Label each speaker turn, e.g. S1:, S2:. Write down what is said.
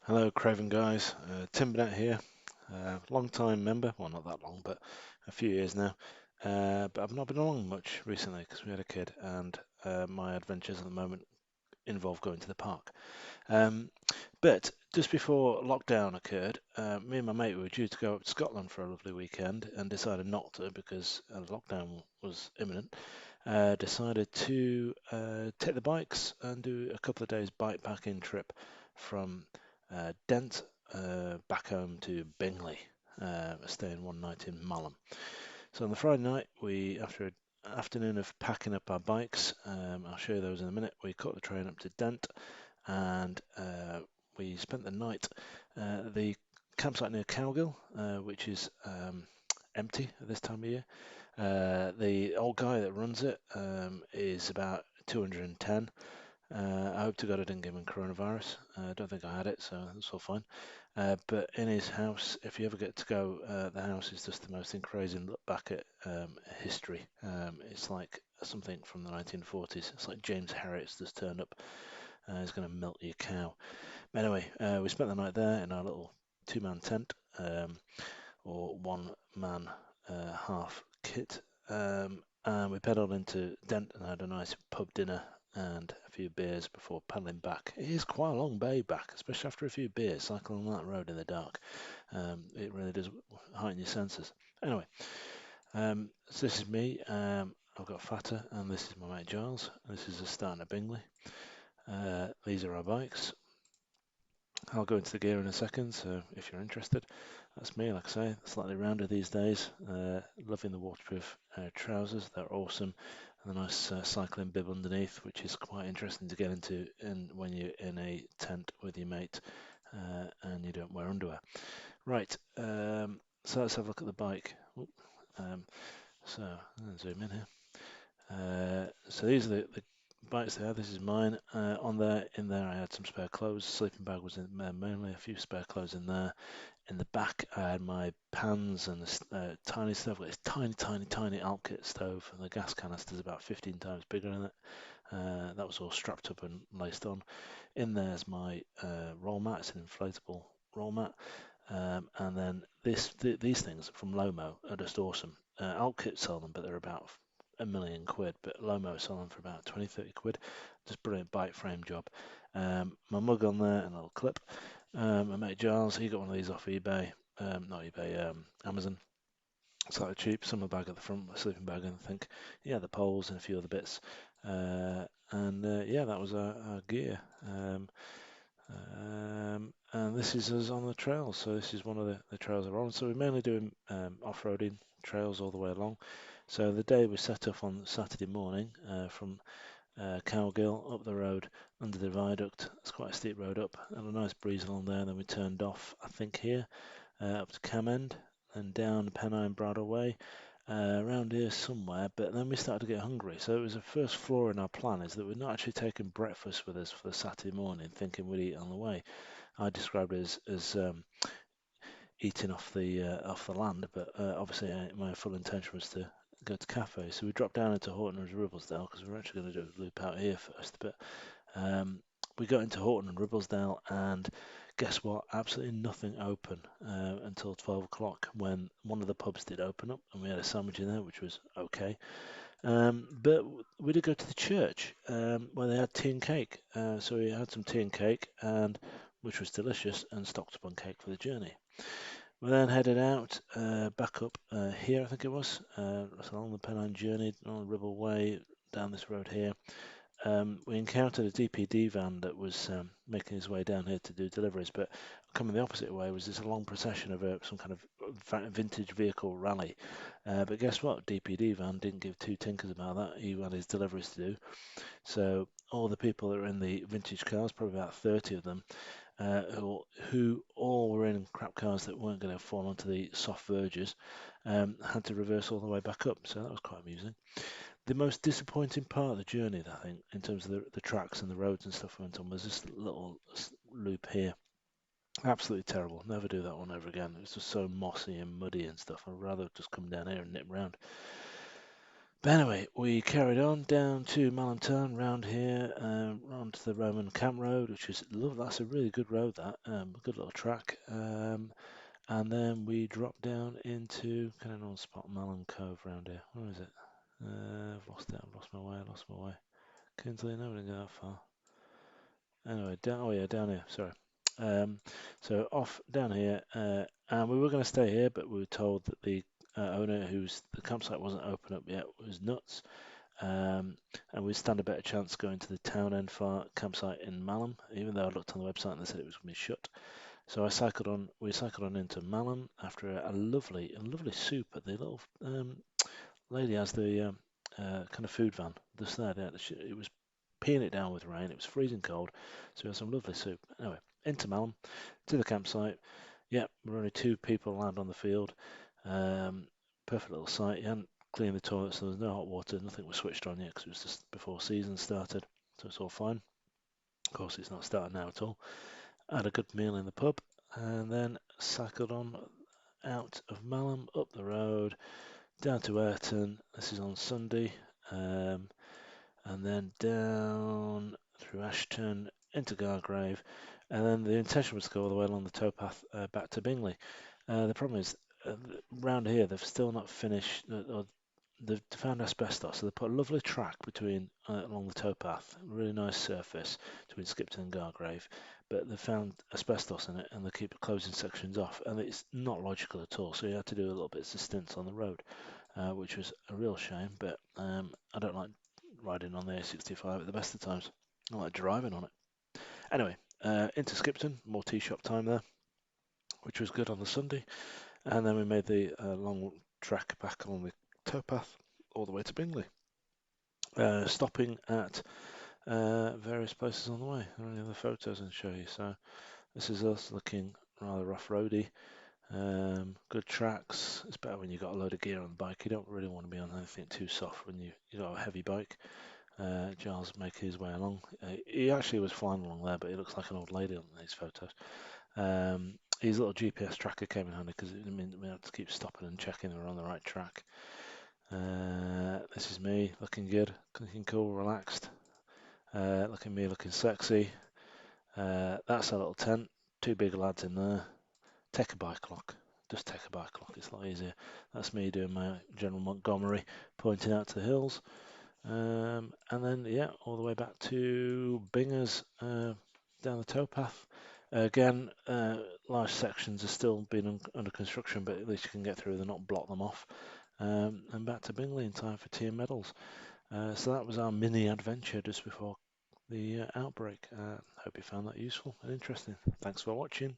S1: Hello, Craven guys. Tim Burnett here. Long time member, well, not that long, but a few years now. But I've not been along much recently because we had a kid, and my adventures at the moment involve going to the park. Um, but just before lockdown occurred, me and my mate were due to go up to Scotland for a lovely weekend and decided not to because lockdown was imminent. Decided to take the bikes and do a couple of days bike packing trip from Dent back home to Bingley, staying one night in Malham. So on the Friday night, after an afternoon of packing up our bikes, I'll show you those in a minute, we caught the train up to Dent and we spent the night at the campsite near Cowgill, which is empty at this time of year. The old guy that runs it is about 210. I hope to God I didn't give him coronavirus. I don't think I had it, so that's all fine. But in his house, if you ever get to go, the house is just the most encouraging look back at history. It's like something from the 1940s. It's like James Herriot's just turned up. He's going to melt your cow. Anyway, we spent the night there in our little two-man tent, or one-man half kit. And we pedalled into Dent and had a nice pub dinner and a few beers before paddling back. It is quite a long bay back, especially after a few beers, cycling on that road in the dark. It really does heighten your senses. Anyway, so this is me. I've got Fatter, and this is my mate Giles. This is us starting at Bingley. These are our bikes. I'll go into the gear in a second, so if you're interested, that's me. Like I say, slightly rounder these days. Loving the waterproof trousers, they're awesome. And a nice cycling bib underneath, which is quite interesting to get into when you're in a tent with your mate and you don't wear underwear. Right, so let's have a look at the bike. So I'm going to zoom in here. So these are the bikes there. This is mine. In there, I had some spare clothes. Sleeping bag was in there mainly. A few spare clothes in there. In the back, I had my pans and the tiny stove. It's tiny, tiny, tiny Alpkit stove, and the gas canister's about 15 times bigger than it. That was all strapped up and laced on. In there's my roll mat. It's an inflatable roll mat. And then these things from Lomo are just awesome. Alpkit sell them, but they're about £1 million, but Lomo sell them for about 20, 30 quid. Just brilliant bike frame job. My mug on there and a little clip. My mate Giles, he got one of these off eBay, not eBay, Amazon. Slightly cheap, summer bag at the front, a sleeping bag, and I think, yeah, the poles and a few other bits. And yeah, that was our gear. And this is us on the trails. So this is one of the trails we're on. So we're mainly doing off-roading trails all the way along. So the day we set off on Saturday morning from Cowgill up the road under the viaduct. It's quite a steep road up, and a nice breeze along there. Then we turned off, I think here, up to Cam End, and down Pennine Bridle Way, around here somewhere. But then we started to get hungry, so it was the first flaw in our plan is that we're not actually taking breakfast with us for the Saturday morning, thinking we'd eat on the way. I described it as eating off the land, but obviously my full intention was to go to cafe. So we dropped down into Horton and Ribblesdale because we were actually going to do a loop out here first. But um, we got into Horton and Ribblesdale, and guess what? Absolutely nothing open until 12 o'clock when one of the pubs did open up, and we had a sandwich in there, which was okay. But we did go to the church where they had tea and cake. So we had some tea and cake, and which was delicious, and stocked up on cake for the journey. We then headed out back up here, I think it was, along the Pennine Journey, on the Ribble Way, down this road here. We encountered a DPD van that was making his way down here to do deliveries, but coming the opposite way was this long procession of some kind of vintage vehicle rally. But guess what? DPD van didn't give two tinkers about that. He had his deliveries to do. So all the people that were in the vintage cars, probably about 30 of them, who all were in crap cars that weren't going to fall onto the soft verges, had to reverse all the way back up. So that was quite amusing. The most disappointing part of the journey, I think, in terms of the tracks and the roads and stuff we went on, was this little loop here. Absolutely terrible. Never do that one ever again. It was just so mossy and muddy and stuff. I'd rather just come down here and nip round. But anyway, we carried on down to Malham Town, round here, round to the Roman Camp Road, which is lovely. That's a really good road, that good little track. And then we dropped down into kind of on spot Malham Cove round here. Where is it? I've lost it. I've lost my way. I lost my way. Kingsley, no, we didn't go that far. Anyway, down. Oh yeah, down here. Sorry. Um, so off down here, and we were going to stay here, but we were told that the owner, whose the campsite wasn't open up yet, was nuts. And we stand a better chance going to the town end far campsite in Malham, even though I looked on the website and they said it was going to be shut. So we cycled on into Malham after a lovely soup at the little lady has the kind of food van just there. It was peeing it down with rain. It was freezing cold, so we had some lovely soup. Anyway, into Malham, to the campsite. Yeah, we're only two people allowed on the field. Um, Perfect little site. You hadn't cleaned the toilets, so there was no hot water. Nothing was switched on yet because it was just before season started, so it's all fine. Of course, it's not started now at all. Had a good meal in the pub, and then cycled on out of Malham, up the road, down to Ayrton. This is on Sunday. And then down through Ashton into Gargrave, and then the intention was to go all the way along the towpath back to Bingley. The problem is, round here they've still not finished, or they've found asbestos, so they put a lovely track between along the towpath, really nice surface between Skipton and Gargrave, but they found asbestos in it, and they keep closing sections off, and it's not logical at all. So you had to do a little bit of stints on the road, which was a real shame. But I don't like riding on the A65 at the best of times. I like driving on it. Anyway, into Skipton, more tea shop time there, which was good on the Sunday. And then we made the long trek back along the towpath all the way to Bingley, stopping at various places on the way. There are any other photos I can show you. So this is us looking rather rough-roady. Good tracks. It's better when you've got a load of gear on the bike. You don't really want to be on anything too soft when you've got a heavy bike. Giles making his way along. He actually was flying along there, but he looks like an old lady on these photos. His little GPS tracker came in handy because it meant we had to keep stopping and checking we're on the right track. This is me looking good, looking cool, relaxed. Looking sexy. That's a little tent. Two big lads in there. Take a bike lock. Just take a bike lock. It's a lot easier. That's me doing my General Montgomery, pointing out to the hills. And then, yeah, all the way back to Bingers down the towpath. Again, large sections are still being under construction, but at least you can get through them, not block them off. And back to Bingley in time for tea and medals. So that was our mini adventure just before the outbreak. Hope you found that useful and interesting. Thanks for watching.